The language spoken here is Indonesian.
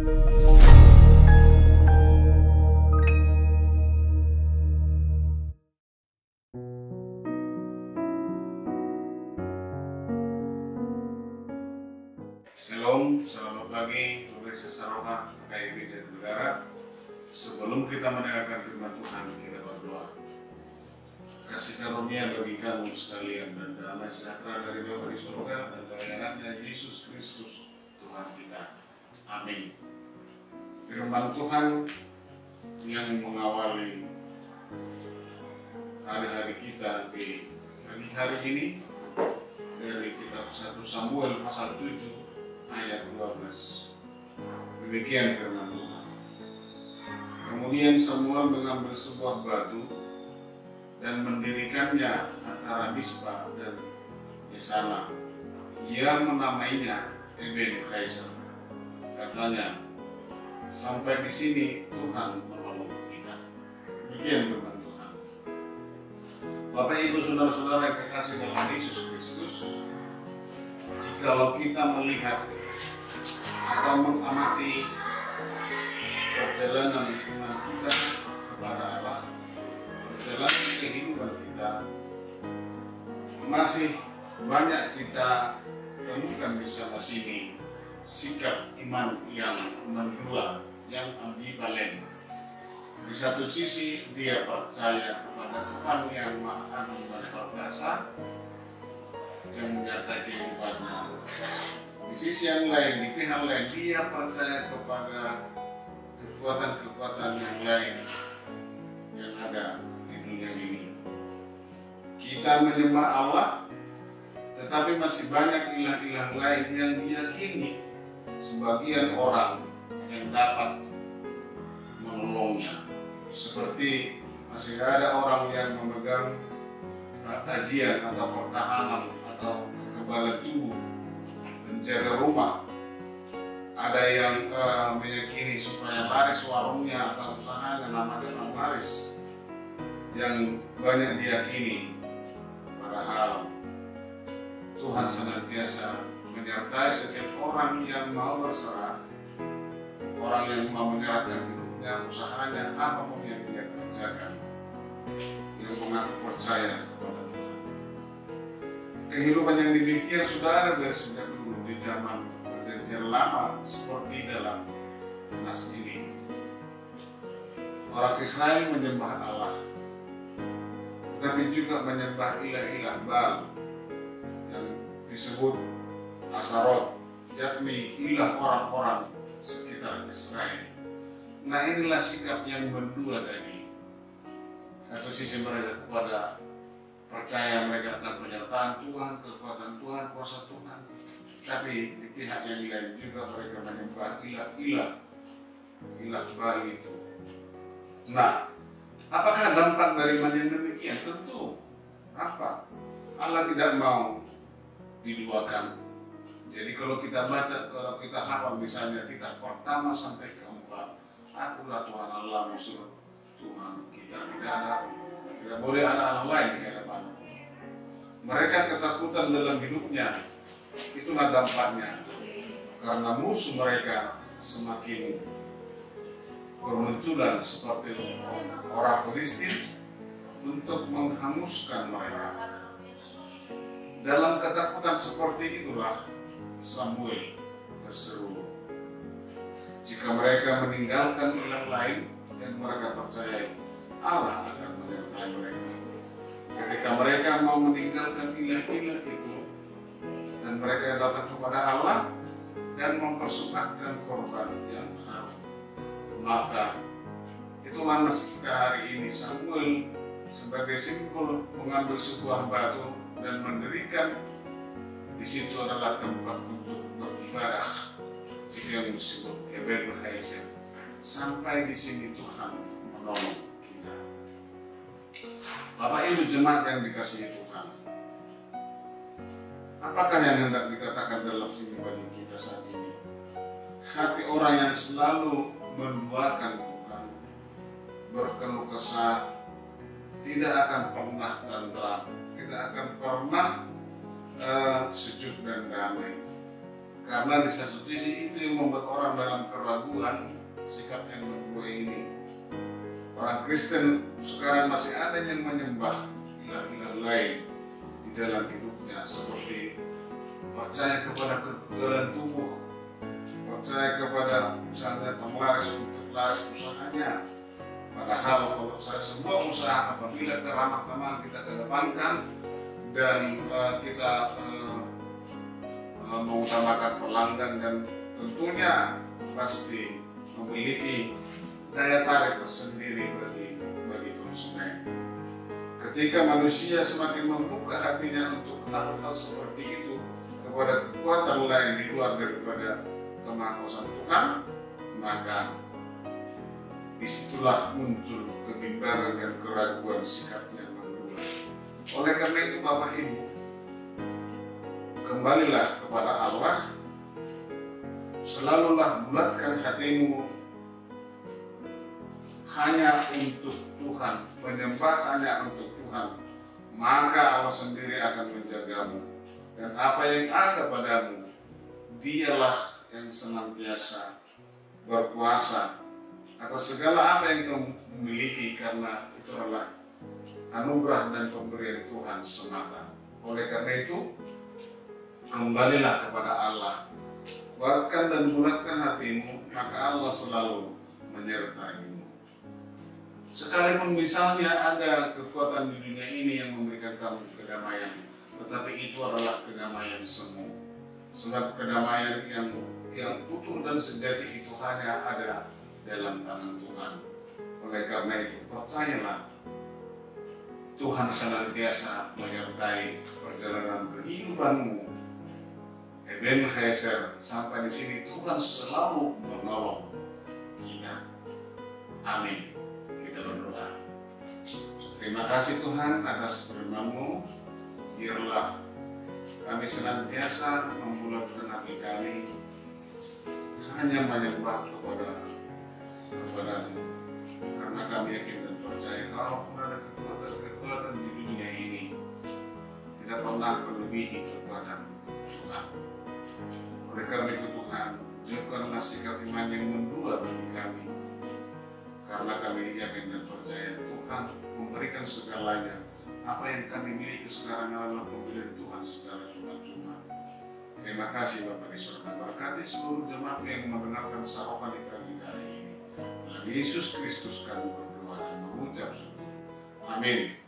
Shalom, selamat pagi pemirsa Saroha KIB Jatinegara. Sebelum kita mendengarkan firman Tuhan, kita berdoa. Kasih karunia bagi kamu sekalian dan damai sejahtera dari Bapa di surga dan dari anaknya Yesus Kristus Tuhan kita. Amin. Firman Tuhan yang mengawali hari-hari kita di pagi hari ini dari kitab 1 Samuel pasal 7 ayat 12. Demikian firman Tuhan. Kemudian Samuel mengambil sebuah batu dan mendirikannya antara Mispa dan Yesana. Ia menamainya Eben Kaiser. Katanya, sampai di sini Tuhan menolong kita. Demikian firman Tuhan. Bapak Ibu saudara-saudara yang terkasih dalam Yesus Kristus, jikalau kita melihat atau mengamati perjalanan iman kita kepada Allah, perjalanan kehidupan kita, masih banyak kita temukan di sana sini sikap iman yang mendua, yang ambivalen. Di satu sisi dia percaya kepada Tuhan yang Maha Agung dan Perkasa yang menyertai kehidupannya. Di sisi yang lain, di pihak lain, dia percaya kepada kekuatan-kekuatan yang lain yang ada di dunia ini. Kita menyembah Allah, tetapi masih banyak ilah-ilah lain yang diyakini sebagian orang yang dapat menolongnya. Seperti masih ada orang yang memegang kajian atau pertahanan atau kekebalan tubuh, menjaga rumah. Ada yang meyakini supaya laris warungnya atau usahanya, namanya orang laris, yang banyak diyakini. Padahal Tuhan senantiasa menyertai setiap orang yang mau berserah, orang yang mau menyerahkan hidupnya, usahanya, apapun yang dia kerjakan, yang mengaku percaya kepada Tuhan. Kehidupan yang demikian sudah ada dari sejak dulu di zaman perjanjian lama, seperti dalam nas ini. Orang Israel menyembah Allah, tetapi juga menyembah ilah-ilah Baal yang disebut Asarot, yakni ilah orang-orang sekitar Israel. Nah, inilah sikap yang mendua tadi. Satu sisi mereka kepada percaya mereka akan penyertaan Tuhan, kekuatan Tuhan, kuasa Tuhan. Tapi di pihak yang lain juga mereka menyembah ilah Baal itu. Nah, apakah dampak dari yang demikian? Tentu apa? Allah tidak mau diduakan. Jadi kalau kita baca, kalau kita hafal misalnya kitab pertama sampai keempat, akulah Tuhan Allah, musuh Tuhan kita, tidak boleh ada Allah lain di hadapan. Mereka ketakutan dalam hidupnya, itulah dampaknya. Karena musuh mereka semakin bermunculan seperti orang Filistin untuk menghanguskan mereka. Dalam ketakutan seperti itulah Samuel berseru, jika mereka meninggalkan ilah lain yang mereka percayai, Allah akan menyertai mereka. Ketika mereka mau meninggalkan ilah-ilah itu dan mereka datang kepada Allah dan mempersembahkan korban yang haram, maka itulah nasib kita hari ini. Samuel sebagai simbol mengambil sebuah batu dan mendirikan di situ adalah tempat untuk beribadah, itu yang disebut Eben Kaiser. Sampai di sini Tuhan menolong kita. Bapak Ibu jemaat yang dikasihi Tuhan, apakah yang hendak dikatakan dalam sini bagi kita saat ini? Hati orang yang selalu menduakan Tuhan, berkeluh kesah, tidak akan pernah tentram, tidak akan pernah sejuk dan damai. Karena di satu sisi itu yang membuat orang dalam keraguan, sikap yang kedua ini. Orang Kristen sekarang masih ada yang menyembah ilah-ilah lain di dalam hidupnya, seperti percaya kepada kekebalan tubuh, percaya kepada misalnya penglaris untuk laris usahanya. Padahal kalau sebuah usaha apabila keramah-tamahan kita kedepankan dan kita mengutamakan pelanggan dan tentunya pasti memiliki daya tarik tersendiri bagi konsumen. Ketika manusia semakin membuka hatinya untuk hal-hal seperti itu kepada kekuatan lain di luar daripada kemahakuasaan Tuhan, maka disitulah muncul kebimbangan dan keraguan sikap yang mendua. Oleh karena itu Bapak Ibu, kembalilah kepada Allah, selalulah bulatkan hatimu hanya untuk Tuhan, menyembah hanya untuk Tuhan, maka Allah sendiri akan menjagamu. Dan apa yang ada padamu, Dialah yang senantiasa berkuasa atas segala apa yang kamu miliki, karena itu adalah anugerah dan pemberian Tuhan semata. Oleh karena itu, kembalilah kepada Allah, kuatkan dan bulatkan hatimu, maka Allah selalu menyertaimu. Sekalipun misalnya ada kekuatan di dunia ini yang memberikan kamu kedamaian, tetapi itu adalah kedamaian semu. Sebab kedamaian yang utuh dan sejati itu hanya ada dalam tangan Tuhan. Oleh karena itu, percayalah, Tuhan senantiasa menyertai perjalanan kehidupanmu. Ebenezer, sampai di sini Tuhan selalu menolong kita. Amin. Kita berdoa. Terima kasih Tuhan atas firman-Mu. Biarlah kami senantiasa membulatkan hati kami hanya menyembah kepada-Mu, karena kami yakin dan percaya kalau ada kekuatan di dunia ini tidak pernah melebihi kekuatan Tuhan. Oleh karena itu Tuhan, jadikanlah sikap iman yang mendua bagi kami, karena kami yakin dan percaya Tuhan memberikan segalanya. Apa yang kami miliki sekarang adalah pemberian Tuhan secara cuma-cuma. Terima kasih Bapak di surga, berkati seluruh jemaat yang mendengarkan sahabat di pagi hari ini. Dalam Yesus Kristus kami berdoa dan mengucap syukur. Amin.